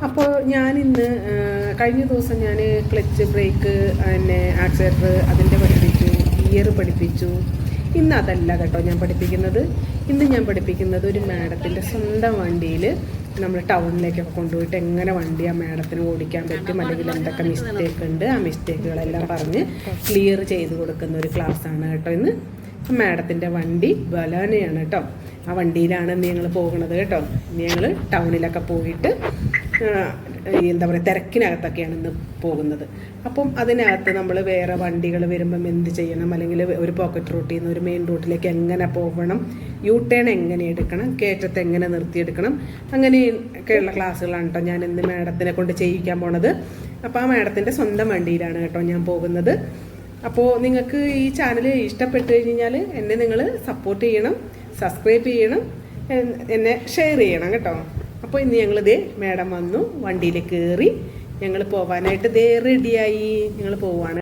അപ്പോൾ ഞാനിന്ന് കഴിഞ്ഞ ദിവസം ഞാൻ ക്ലച്ച് ബ്രേക്ക് പിന്നെ ആക്സിലേറ്റർ അതിൻ്റെ പഠിപ്പിച്ചു, ഗിയർ പഠിപ്പിച്ചു. ഇന്ന് അതല്ല കേട്ടോ ഞാൻ പഠിപ്പിക്കുന്നത്. ഇന്ന് ഞാൻ പഠിപ്പിക്കുന്നത് ഒരു മാഡത്തിൻ്റെ സ്വന്തം വണ്ടിയിൽ നമ്മൾ ടൗണിലേക്കൊക്കെ കൊണ്ടുപോയിട്ട് എങ്ങനെ വണ്ടി ആ മാഡത്തിന് ഓടിക്കാൻ പറ്റും, അല്ലെങ്കിൽ എന്തൊക്കെ മിസ്റ്റേക്ക് ഉണ്ട്, ആ മിസ്റ്റേക്കുകളെല്ലാം പറഞ്ഞ് ക്ലിയർ ചെയ്ത് കൊടുക്കുന്ന ഒരു ക്ലാസ്സാണ് കേട്ടോ ഇന്ന്. മാഡത്തിൻ്റെ വണ്ടി ബലാനയാണ് കേട്ടോ. ആ വണ്ടിയിലാണ് ഞങ്ങൾ പോകുന്നത് കേട്ടോ. ഞങ്ങൾ ടൗണിലൊക്കെ പോയിട്ട് എന്താ പറയുക, തിരക്കിനകത്തൊക്കെയാണ് ഇന്ന് പോകുന്നത്. അപ്പം അതിനകത്ത് നമ്മൾ വേറെ വണ്ടികൾ വരുമ്പം എന്ത് ചെയ്യണം, അല്ലെങ്കിൽ ഒരു പോക്കറ്റ് റൂട്ടിൽ നിന്ന് ഒരു മെയിൻ റൂട്ടിലേക്ക് എങ്ങനെ പോകണം, യു ടേൺ എങ്ങനെ എടുക്കണം, കയറ്റത്ത് എങ്ങനെ നിർത്തിയെടുക്കണം, അങ്ങനെയൊക്കെയുള്ള ക്ലാസ്സുകളാണ് കേട്ടോ ഞാൻ ഇന്ന് മാഡത്തിനെ കൊണ്ട് ചെയ്യിക്കാൻ പോണത്. അപ്പോൾ ആ മാഡത്തിൻ്റെ സ്വന്തം വണ്ടിയിലാണ് കേട്ടോ ഞാൻ പോകുന്നത്. അപ്പോൾ നിങ്ങൾക്ക് ഈ ചാനൽ ഇഷ്ടപ്പെട്ട് കഴിഞ്ഞാൽ എന്നെ നിങ്ങൾ സപ്പോർട്ട് ചെയ്യണം, സബ്സ്ക്രൈബ് ചെയ്യണം, എന്നെ ഷെയർ ചെയ്യണം കേട്ടോ. അപ്പോൾ ഇന്ന് ഞങ്ങളിതേ മാഡം വന്നു, വണ്ടിയിൽ കയറി ഞങ്ങൾ പോകാനായിട്ട് റെഡിയായി, ഞങ്ങൾ പോവാണ്.